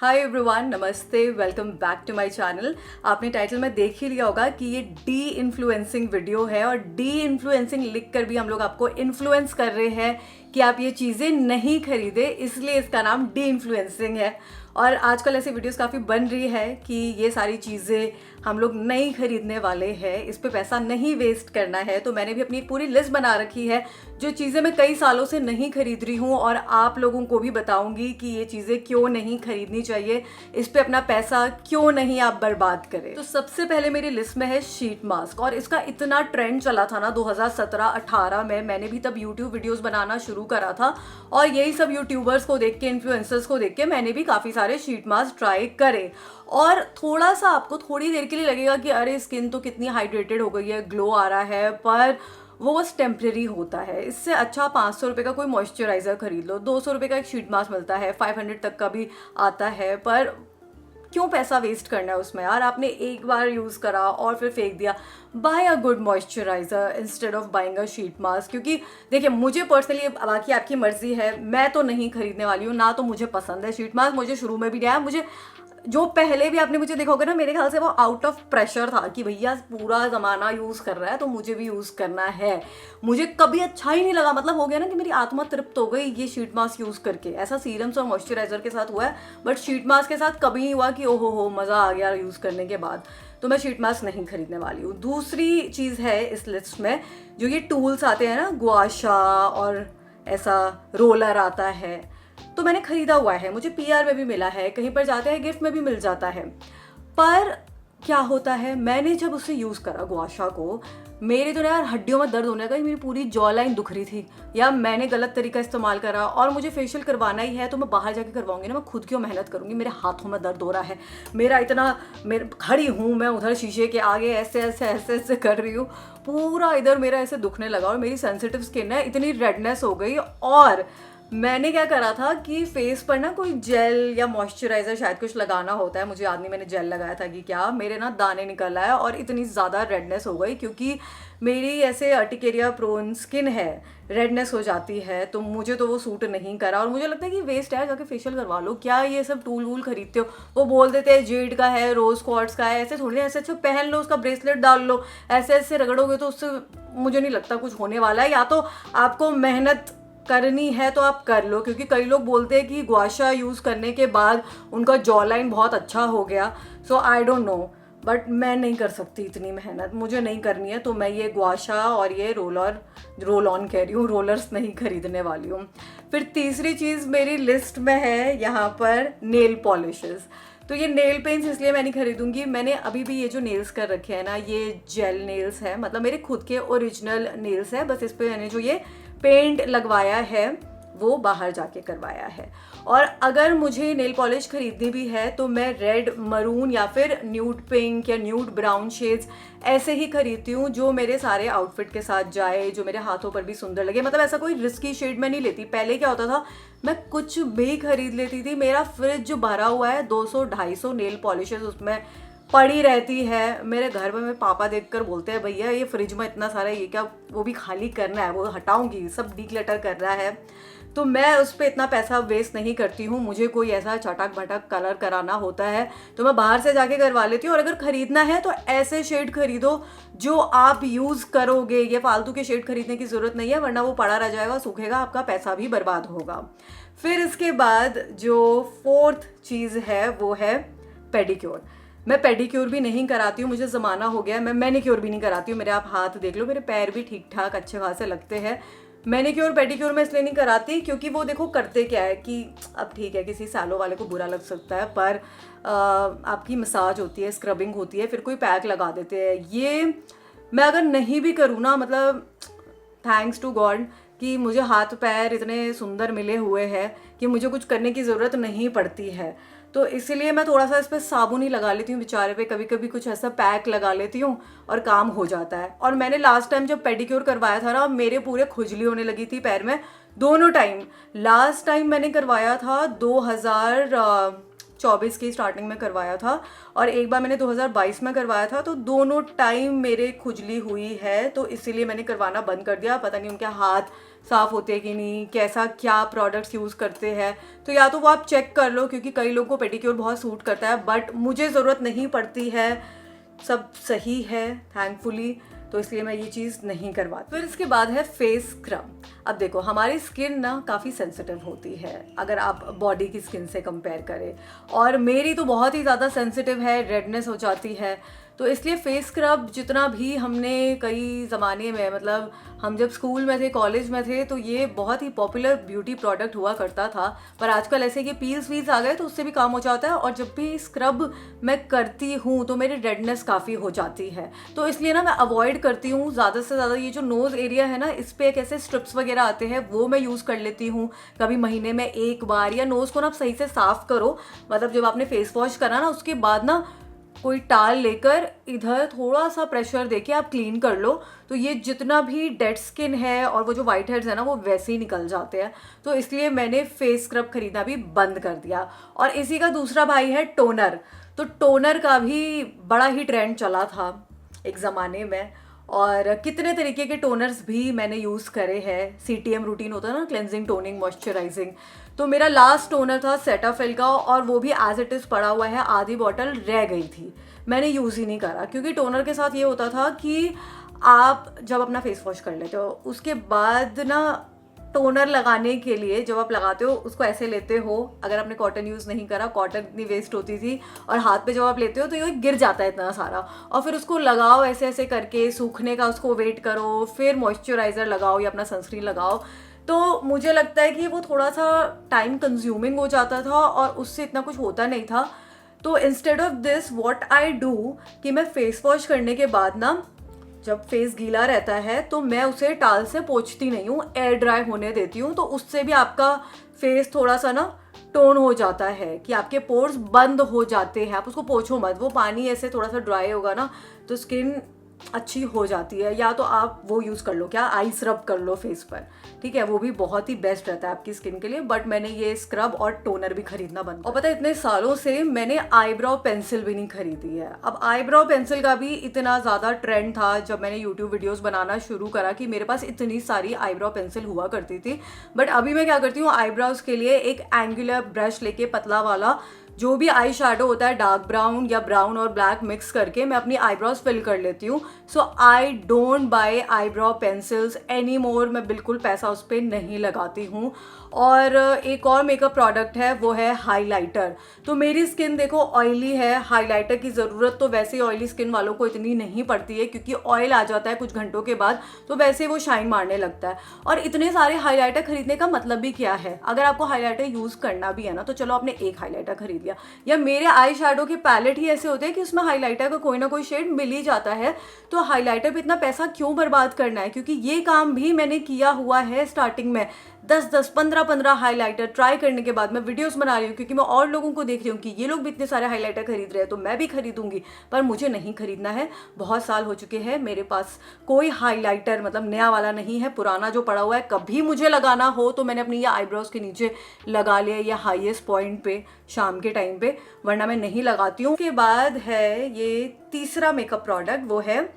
हाय everyone, नमस्ते, welcome back to my channel. आपने title में देख ही लिया होगा कि ये डी इन्फ्लुएंसिंग वीडियो है और डी इन्फ्लुएंसिंग लिख कर भी हम लोग आपको इन्फ्लुएंस कर रहे हैं कि आप ये चीज़ें नहीं खरीदें, इसलिए इसका नाम डी इन्फ्लुएंसिंग है। और आजकल ऐसी वीडियोस काफ़ी बन रही है कि ये सारी चीज़ें हम लोग नहीं खरीदने वाले हैं, इस पे पैसा नहीं वेस्ट करना है। तो मैंने भी अपनी एक पूरी लिस्ट बना रखी है जो चीज़ें मैं कई सालों से नहीं खरीद रही हूँ और आप लोगों को भी बताऊंगी कि ये चीज़ें क्यों नहीं खरीदनी चाहिए, इस पे अपना पैसा क्यों नहीं आप बर्बाद करें। तो सबसे पहले मेरी लिस्ट में है शीट मास्क। और इसका इतना ट्रेंड चला था ना 2017-18 में, मैंने भी तब यूट्यूब वीडियोज़ बनाना शुरू करा था और यही सब यूट्यूबर्स को देख के, इन्फ्लुएंसर्स को देख के मैंने भी काफ़ी सारे शीट मास्क ट्राई करे। और थोड़ा सा आपको थोड़ी देर के लिए लगेगा कि अरे स्किन तो कितनी हाइड्रेटेड हो गई है, ग्लो आ रहा है, पर वो बस टेम्प्रेरी होता है। इससे अच्छा 500 रुपये का कोई मॉइस्चराइज़र खरीद लो, 200 रुपये का एक शीट मास्क मिलता है, 500 तक का भी आता है। पर क्यों पैसा वेस्ट करना है उसमें यार? आपने एक बार यूज़ करा और फिर फेंक दिया। Buy a good moisturiser instead of buying a sheet mask. क्योंकि देखिए, मुझे पर्सनली, बाकी आपकी मर्जी है, मैं तो नहीं खरीदने वाली हूँ, ना तो मुझे पसंद है शीट मास्क, मुझे शुरू में भी नहीं आया। मुझे जो पहले भी आपने मुझे देखा होगा ना, मेरे ख्याल से वो आउट ऑफ प्रेशर था कि भैया पूरा ज़माना यूज़ कर रहा है तो मुझे भी यूज़ करना है। मुझे कभी अच्छा ही नहीं लगा, मतलब हो गया ना कि मेरी आत्मा तृप्त हो गई ये शीट मास्क यूज़ करके। ऐसा सीरम्स और मॉइस्चराइज़र के साथ हुआ है, बट शीट मास्क के साथ कभी नहीं हुआ कि ओहो हो मज़ा आ गया यूज़ करने के बाद। तो मैं शीट मास्क नहीं खरीदने वाली हूँ। दूसरी चीज़ है इस लिस्ट में, जो ये टूल्स आते हैं ना, गुआशा और ऐसा रोलर आता है, तो मैंने खरीदा हुआ है, मुझे पीआर में भी मिला है, कहीं पर जाते हैं गिफ्ट में भी मिल जाता है। पर क्या होता है, मैंने जब उसे यूज़ करा गुआशा को, मेरे तो यार हड्डियों में दर्द होने लगा, मेरी पूरी जॉ लाइन दुख रही थी, या मैंने गलत तरीका इस्तेमाल करा। और मुझे फेशियल करवाना ही है तो मैं बाहर जाके करवाऊंगी ना, मैं खुद क्यों मेहनत करूंगी? मेरे हाथों में दर्द हो रहा है, मेरा इतना, मेरे खड़ी हूँ मैं उधर शीशे के आगे, ऐसे ऐसे ऐसे ऐसे कर रही हूँ, पूरा इधर मेरा ऐसे दुखने लगा और मेरी सेंसिटिव स्किन है, इतनी रेडनेस हो गई। और मैंने क्या करा था कि फेस पर ना कोई जेल या मॉइस्चराइज़र शायद कुछ लगाना होता है, मुझे याद नहीं मैंने जेल लगाया था कि क्या, मेरे ना दाने निकल आए और इतनी ज़्यादा रेडनेस हो गई, क्योंकि मेरी ऐसे अर्टिकेरिया प्रोन स्किन है, रेडनेस हो जाती है, तो मुझे तो वो सूट नहीं करा। और मुझे लगता है कि वेस्ट है, जाके फेशियल करवा लो, क्या ये सब टूल वूल खरीदते हो? वो बोल देते हैं जेड का है, रोज़ क्वार्ट्स का है, ऐसे थोड़ी, ऐसे अच्छा पहन लो, उसका ब्रेसलेट डाल लो, ऐसे ऐसे रगड़ोगे तो उससे मुझे नहीं लगता कुछ होने वाला है। या तो आपको मेहनत करनी है तो आप कर लो, क्योंकि कई लोग बोलते हैं कि गुआशा यूज़ करने के बाद उनका जॉ लाइन बहुत अच्छा हो गया। सो आई डोंट नो, बट मैं नहीं कर सकती इतनी मेहनत, मुझे नहीं करनी है। तो मैं ये गुआशा और ये रोल ऑन कह रही हूँ, रोलर्स नहीं खरीदने वाली हूँ। फिर तीसरी चीज़ मेरी लिस्ट में है यहाँ पर नेल पॉलिशेस। तो ये नेल पेंट्स इसलिए मैं नहीं खरीदूंगी, मैंने अभी भी ये जो नेल्स कर रखे हैं ना, ये जेल नेल्स है, मतलब मेरे खुद के ओरिजिनल नेल्स है, बस इस पे मैंने जो ये पेंट लगवाया है वो बाहर जाके करवाया है। और अगर मुझे नेल पॉलिश खरीदनी भी है तो मैं रेड, मरून या फिर न्यूड पिंक या न्यूड ब्राउन शेड्स ऐसे ही खरीदती हूँ जो मेरे सारे आउटफिट के साथ जाए, जो मेरे हाथों पर भी सुंदर लगे। मतलब ऐसा कोई रिस्की शेड में नहीं लेती। पहले क्या होता था, मैं कुछ भी खरीद लेती थी, मेरा फ्रिज जो भरा हुआ है 200-250 नेल पॉलिशेस उसमें पड़ी रहती है। मेरे घर में मेरे पापा देखकर बोलते हैं भैया ये फ्रिज में इतना सारा ये क्या, वो भी खाली करना है, वो हटाऊंगी, सब डीक्लटर कर रहा है। तो मैं उस पर इतना पैसा वेस्ट नहीं करती हूँ। मुझे कोई ऐसा चटक भटक कलर कराना होता है तो मैं बाहर से जाके करवा लेती हूँ। और अगर खरीदना है तो ऐसे शेड खरीदो जो आप यूज़ करोगे, ये फालतू के शेड खरीदने की ज़रूरत नहीं है, वरना वो पड़ा रह जाएगा, सूखेगा, आपका पैसा भी बर्बाद होगा। फिर इसके बाद जो फोर्थ चीज़ है वो है पेडिक्योर। मैं पेडिक्योर भी नहीं कराती हूँ, मुझे ज़माना हो गया है। मैं मैनिक्योर भी नहीं कराती हूँ, मेरे आप हाथ देख लो, मेरे पैर भी ठीक ठाक अच्छे खासे लगते हैं। मैनिक्योर पेडिक्योर मैं इसलिए नहीं कराती क्योंकि वो देखो करते क्या है कि, अब ठीक है किसी सैलो वाले को बुरा लग सकता है, पर आपकी मसाज होती है, स्क्रबिंग होती है, फिर कोई पैक लगा देते हैं। ये मैं अगर नहीं भी करूँ ना, मतलब थैंक्स टू गॉड कि मुझे हाथ पैर इतने सुंदर मिले हुए हैं कि मुझे कुछ करने की ज़रूरत नहीं पड़ती है। तो इसीलिए मैं थोड़ा सा इस पर साबुन ही लगा लेती हूँ बेचारे पे, कभी कभी कुछ ऐसा पैक लगा लेती हूँ और काम हो जाता है। और मैंने लास्ट टाइम जब पेडिक्योर करवाया था ना, मेरे पूरे खुजली होने लगी थी पैर में दोनों टाइम। लास्ट टाइम मैंने करवाया था 2024 की स्टार्टिंग में करवाया था और एक बार मैंने 2022 में करवाया था। तो दोनों टाइम मेरे खुजली हुई है, तो इसीलिए मैंने करवाना बंद कर दिया। पता नहीं उनके हाथ साफ़ होते हैं कि नहीं, कैसा क्या प्रोडक्ट्स यूज़ करते हैं, तो या तो वो आप चेक कर लो, क्योंकि कई लोगों को पेडिक्योर बहुत सूट करता है, बट मुझे ज़रूरत नहीं पड़ती है, सब सही है थैंकफुली, तो इसलिए मैं ये चीज़ नहीं करवाती। फिर इसके बाद है फेस स्क्रब। अब देखो, हमारी स्किन ना काफ़ी सेंसिटिव होती है अगर आप बॉडी की स्किन से कंपेयर करें, और मेरी तो बहुत ही ज़्यादा सेंसिटिव है, रेडनेस हो जाती है। तो इसलिए फेस स्क्रब जितना भी हमने कई ज़माने में, मतलब हम जब स्कूल में थे, कॉलेज में थे, तो ये बहुत ही पॉपुलर ब्यूटी प्रोडक्ट हुआ करता था। पर आजकल ऐसे कि पील्स वील्स आ गए तो उससे भी काम हो जाता है, और जब भी स्क्रब मैं करती हूँ तो मेरी रेडनेस काफ़ी हो जाती है। तो इसलिए ना मैं अवॉइड करती हूँ ज़्यादा से ज़्यादा। ये जो नोज़ एरिया है ना, इस पर एक ऐसे स्ट्रिप्स वगैरह आते हैं, वो मैं यूज़ कर लेती हूँ कभी महीने में एक बार। या नोज़ को ना आप सही से साफ़ करो, मतलब जब आपने फेस वॉश करा ना, उसके बाद ना कोई टाल लेकर इधर थोड़ा सा प्रेशर देके आप क्लीन कर लो, तो ये जितना भी डेड स्किन है और वो जो वाइट हेड्स है ना, वो वैसे ही निकल जाते हैं। तो इसलिए मैंने फेस स्क्रब खरीदना भी बंद कर दिया। और इसी का दूसरा भाई है टोनर। तो टोनर का भी बड़ा ही ट्रेंड चला था एक ज़माने में, और कितने तरीके के टोनर्स भी मैंने यूज़ करे हैं। CTM रूटीन होता है ना, क्लेंजिंग, टोनिंग, मॉइस्चराइजिंग। तो मेरा लास्ट टोनर था सेटाफिल का, और वो भी एज इट इज़ पड़ा हुआ है, आधी बॉटल रह गई थी, मैंने यूज़ ही नहीं करा। क्योंकि टोनर के साथ ये होता था कि आप जब अपना फेस वॉश कर लेते हो, उसके बाद ना टोनर लगाने के लिए जब आप लगाते हो उसको ऐसे लेते हो, अगर आपने कॉटन यूज़ नहीं करा, कॉटन इतनी वेस्ट होती थी, और हाथ पे जब आप लेते हो तो ये गिर जाता है इतना सारा, और फिर उसको लगाओ ऐसे ऐसे करके, सूखने का उसको वेट करो, फिर मॉइस्चराइज़र लगाओ या अपना सनस्क्रीन लगाओ। तो मुझे लगता है कि वो थोड़ा सा टाइम कंज्यूमिंग हो जाता था और उससे इतना कुछ होता नहीं था। तो instead of this what I do कि मैं फेस वॉश करने के बाद ना, जब फेस गीला रहता है तो मैं उसे टाल से पोंछती नहीं हूँ, एयर ड्राई होने देती हूँ। तो उससे भी आपका फेस थोड़ा सा ना टोन हो जाता है, कि आपके पोर्स बंद हो जाते हैं। आप उसको पोंछो मत, वो पानी ऐसे थोड़ा सा ड्राई होगा ना तो स्किन अच्छी हो जाती है। या तो आप वो यूज़ कर लो, क्या, आइस रब कर लो फेस पर, ठीक है, वो भी बहुत ही बेस्ट रहता है आपकी स्किन के लिए। बट मैंने ये स्क्रब और टोनर भी खरीदना बंद। और पता है, इतने सालों से मैंने आईब्रो पेंसिल भी नहीं खरीदी है। अब आईब्रो पेंसिल का भी इतना ज़्यादा ट्रेंड था जब मैंने यूट्यूब वीडियोज़ बनाना शुरू करा, कि मेरे पास इतनी सारी आईब्रो पेंसिल हुआ करती थी। बट अभी मैं क्या करती हूँ, आईब्रोज के लिए एक एंगुलर ब्रश लेके, पतला वाला, जो भी आई शेडो होता है डार्क ब्राउन या ब्राउन और ब्लैक मिक्स करके मैं अपनी आईब्रोज फिल कर लेती हूँ। So I don't buy eyebrow pencils any more. मैं बिल्कुल पैसा उस पर नहीं लगाती हूँ। और एक और मेकअप प्रोडक्ट है, वो है हाइलाइटर। तो मेरी स्किन देखो ऑयली है, हाइलाइटर की ज़रूरत तो वैसे ही ऑयली स्किन वालों को इतनी नहीं पड़ती है, क्योंकि ऑयल आ जाता है कुछ घंटों के बाद, तो वैसे वो शाइन मारने लगता है। और इतने सारे हाइलाइटर खरीदने का मतलब भी क्या है? अगर आपको हाइलाइटर यूज़ करना भी है ना, तो चलो आपने एक हाइलाइटर खरीद लिया, या मेरे आई शेडो के पैलेट ही ऐसे होते हैं कि उसमें हाइलाइटर का कोई ना कोई शेड मिल ही जाता है। तो हाइलाइटर पे इतना पैसा क्यों बर्बाद करना है? क्योंकि ये काम भी मैंने किया हुआ है स्टार्टिंग में। 10-10, 15-15 हाइलाइटर ट्राई करने के बाद मैं वीडियोस बना रही हूँ, क्योंकि मैं और लोगों को देख रही हूँ कि ये लोग भी इतने सारे हाइलाइटर खरीद रहे हैं, तो मैं भी खरीदूंगी। पर मुझे नहीं खरीदना है। बहुत साल हो चुके हैं, मेरे पास कोई हाइलाइटर, मतलब नया वाला नहीं है, पुराना जो पड़ा हुआ है, कभी मुझे लगाना हो तो मैंने अपनी ये आईब्रोज के नीचे लगा लिया, या हाईएस्ट पॉइंट पे शाम के टाइम पे, वरना मैं नहीं लगाती हूँ। उसके बाद है ये तीसरा मेकअप प्रोडक्ट, वो है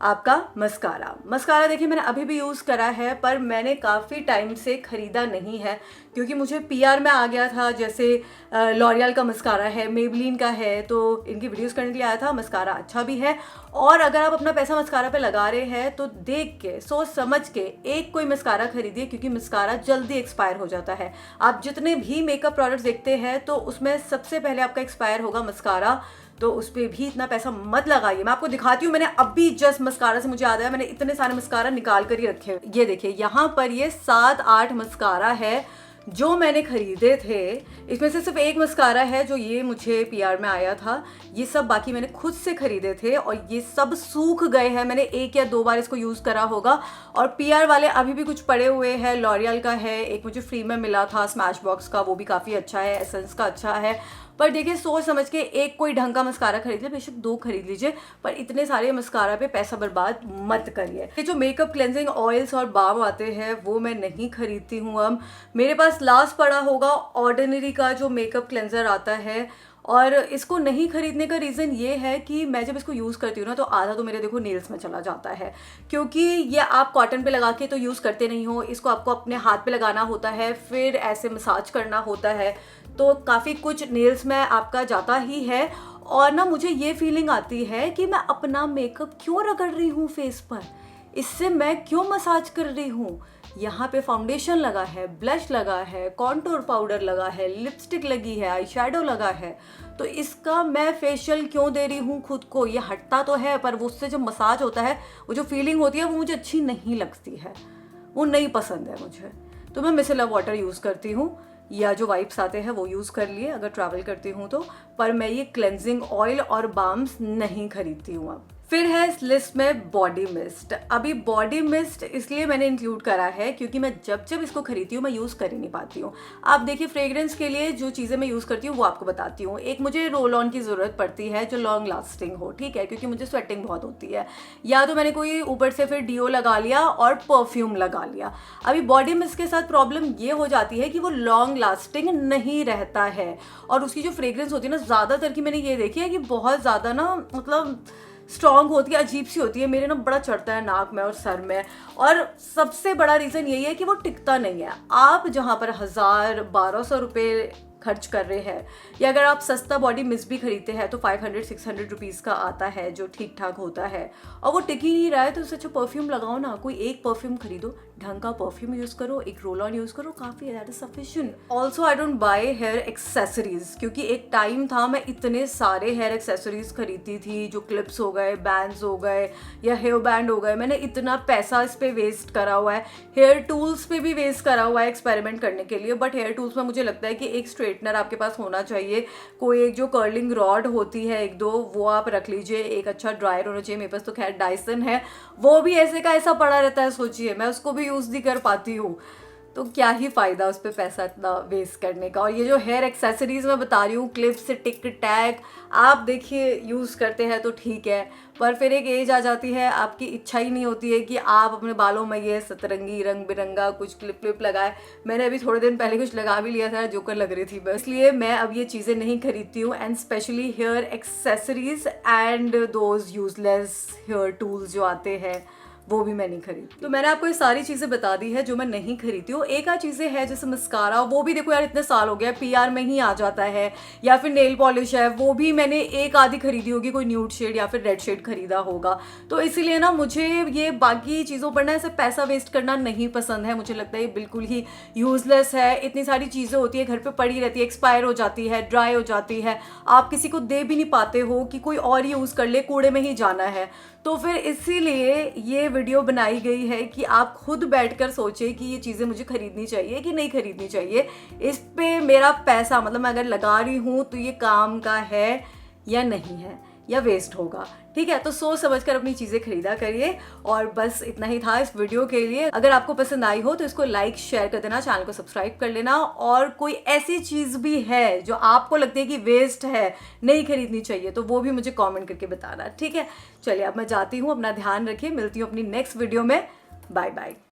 आपका मस्कारा। मस्कारा देखिए मैंने अभी भी यूज़ करा है, पर मैंने काफ़ी टाइम से ख़रीदा नहीं है, क्योंकि मुझे PR में आ गया था। जैसे लॉरियल का मस्कारा है, मेबलिन का है, तो इनकी वीडियोस करने के लिए आया था। मस्कारा अच्छा भी है, और अगर आप अपना पैसा मस्कारा पे लगा रहे हैं तो देख के, सोच समझ के एक कोई मस्कारा खरीदिए, क्योंकि मस्कारा जल्दी एक्सपायर हो जाता है। आप जितने भी मेकअप प्रोडक्ट्स देखते हैं तो उसमें सबसे पहले आपका एक्सपायर होगा मस्कारा, तो उस पर भी इतना पैसा मत लगाइए। मैं आपको दिखाती हूँ, मैंने अभी जस्ट मस्कारा से मुझे याद आया, मैंने इतने सारे मस्कारा निकाल कर ही रखे हैं। ये देखिए, यहाँ पर ये 7-8 मस्कारा है जो मैंने खरीदे थे। इसमें से सिर्फ एक मस्कारा है जो ये मुझे PR में आया था, ये सब बाकी मैंने खुद से खरीदे थे, और ये सब सूख गए हैं। मैंने 1 या 2 बार इसको यूज़ करा होगा। और PR वाले अभी भी कुछ पड़े हुए हैं। लॉरियल का है, एक मुझे फ्री में मिला था स्मैश बॉक्स का, वो भी काफ़ी अच्छा है। एसेंस का अच्छा है। पर देखिए, सोच समझ के एक कोई ढंग का मस्कारा खरीद लीजिए, बेशक 2 खरीद लीजिए, पर इतने सारे मस्कारा पे पैसा बर्बाद मत करिए। ये जो मेकअप क्लेंजिंग ऑयल्स और बाम आते हैं वो मैं नहीं खरीदती हूँ। अब मेरे पास लास्ट पड़ा होगा ऑर्डिनरी का जो मेकअप क्लेंजर आता है, और इसको नहीं खरीदने का रीज़न ये है कि मैं जब इसको यूज़ करती हूँ ना तो आधा तो मेरे देखो नेल्स में चला जाता है, क्योंकि ये आप कॉटन पे लगा के तो यूज़ करते नहीं हो, इसको आपको अपने हाथ पे लगाना होता है, फिर ऐसे मसाज करना होता है, तो काफ़ी कुछ नेल्स में आपका जाता ही है। और ना मुझे ये फीलिंग आती है कि मैं अपना मेकअप क्यों रगड़ रही हूँ फेस पर, इससे मैं क्यों मसाज कर रही हूँ। यहाँ पे फाउंडेशन लगा है, ब्लश लगा है, कॉन्टूर पाउडर लगा है, लिपस्टिक लगी है, आई शेडो लगा है, तो इसका मैं फेशियल क्यों दे रही हूँ खुद को। ये हटता तो है पर वो उससे जो मसाज होता है, वो जो फीलिंग होती है वो मुझे अच्छी नहीं लगती है, वो नहीं पसंद है मुझे। तो मैं मिसेलर वाटर यूज़ करती हूँ या जो वाइप्स आते हैं वो यूज़ कर लिए अगर ट्रैवल करती हूँ तो, पर मैं ये क्लेंजिंग ऑयल और बाम्स नहीं खरीदती हूँ अब। फिर है इस लिस्ट में बॉडी मिस्ट। अभी बॉडी मिस्ट इसलिए मैंने इंक्लूड करा है क्योंकि मैं जब जब इसको खरीदती हूँ मैं यूज़ कर ही नहीं पाती हूँ। आप देखिए, फ्रेग्रेंस के लिए जो चीज़ें मैं यूज़ करती हूँ वो आपको बताती हूँ। एक, मुझे रोल ऑन की ज़रूरत पड़ती है जो लॉन्ग लास्टिंग हो, ठीक है, क्योंकि मुझे स्वेटिंग बहुत होती है, या तो मैंने कोई ऊपर से फिर डीओ लगा लिया और परफ्यूम लगा लिया। अभी बॉडी मिस्ट के साथ प्रॉब्लम ये हो जाती है कि वो लॉन्ग लास्टिंग नहीं रहता है, और उसकी जो फ्रेग्रेंस होती है ना, ज़्यादातर की मैंने ये देखी है कि बहुत ज़्यादा ना मतलब स्ट्रॉन्ग होती है, अजीब सी होती है, मेरे ना बड़ा चढ़ता है नाक में और सर में। और सबसे बड़ा रीज़न यही है कि वो टिकता नहीं है। आप जहाँ पर 1000-1200 रुपये खर्च कर रहे हैं, या अगर आप सस्ता बॉडी मिस्ट भी खरीदते हैं तो 500-600 रुपीज़ का आता है जो ठीक ठाक होता है, और वो टिक ही नहीं रहा है, तो उससे अच्छा परफ्यूम लगाओ ना। कोई एक परफ्यूम खरीदो, ढंग का परफ्यूम यूज़ करो, एक रोल ऑन यूज़ करो, काफ़ी है, that is sufficient. Also I don't buy hair accessories, क्योंकि एक टाइम था मैं इतने सारे हेयर एक्सेसरीज खरीदती थी, जो क्लिप्स हो गए, बैंड्स हो गए या हेयर बैंड हो गए, मैंने इतना पैसा इस पर वेस्ट करा हुआ है। हेयर टूल्स पे भी वेस्ट करा हुआ है एक्सपेरिमेंट करने के लिए, बट हेयर टूल्स में मुझे लगता है कि एक स्ट्रेटनर आपके पास होना चाहिए, कोई एक जो कर्लिंग रॉड होती है एक दो, वो आप रख लीजिए, एक अच्छा ड्रायर होना चाहिए। मेरे पास तो खैर डायसन है, वो भी ऐसे का ऐसा पड़ा रहता है, सोचिए मैं उसको भी यूज़ नहीं कर पाती हूँ, तो क्या ही फ़ायदा उस पर पैसा इतना वेस्ट करने का। और ये जो हेयर एक्सेसरीज़ मैं बता रही हूँ, क्लिप्स, टिक टैग, आप देखिए यूज़ करते हैं तो ठीक है, पर फिर एक एज आ जाती है, आपकी इच्छा ही नहीं होती है कि आप अपने बालों में ये सतरंगी रंग बिरंगा कुछ क्लिप लगाए। मैंने अभी थोड़े दिन पहले कुछ लगा भी लिया था, जोकर लग रही थी, बस इसलिए मैं अब ये चीज़ें नहीं खरीदती हूँ। And specially hair accessories and those useless hair tools जो आते हैं वो भी मैं नहीं खरीदती। तो मैंने आपको ये सारी चीज़ें बता दी है जो मैं नहीं खरीदती हूँ। एक आध चीज़ें हैं जैसे मस्कारा, वो भी देखो यार इतने साल हो गया, पीआर में ही आ जाता है, या फिर नेल पॉलिश है, वो भी मैंने एक आधी खरीदी होगी, कोई न्यूड शेड या फिर रेड शेड खरीदा होगा। तो इसीलिए ना मुझे ये बाकी चीज़ों पर ना ऐसे पैसा वेस्ट करना नहीं पसंद है। मुझे लगता है ये बिल्कुल ही यूजलेस है। इतनी सारी चीज़ें होती है, घर पर पड़ी रहती है, एक्सपायर हो जाती है, ड्राई हो जाती है, आप किसी को दे भी नहीं पाते हो कि कोई और यूज़ कर ले, कूड़े में ही जाना है। तो फिर इसीलिए ये वीडियो बनाई गई है कि आप खुद बैठकर सोचें कि ये चीज़ें मुझे खरीदनी चाहिए कि नहीं खरीदनी चाहिए। इस पे मेरा पैसा, मतलब मैं अगर लगा रही हूँ तो ये काम का है या नहीं है, या वेस्ट होगा, ठीक है। तो सोच समझ कर अपनी चीज़ें खरीदा करिए। और बस इतना ही था इस वीडियो के लिए। अगर आपको पसंद आई हो तो इसको लाइक शेयर कर देना, चैनल को सब्सक्राइब कर लेना। और कोई ऐसी चीज़ भी है जो आपको लगती है कि वेस्ट है, नहीं खरीदनी चाहिए, तो वो भी मुझे कॉमेंट करके बताना, ठीक है। चलिए अब मैं जाती हूँ, अपना ध्यान रखिए, मिलती हूँ अपनी नेक्स्ट वीडियो में। Bye bye.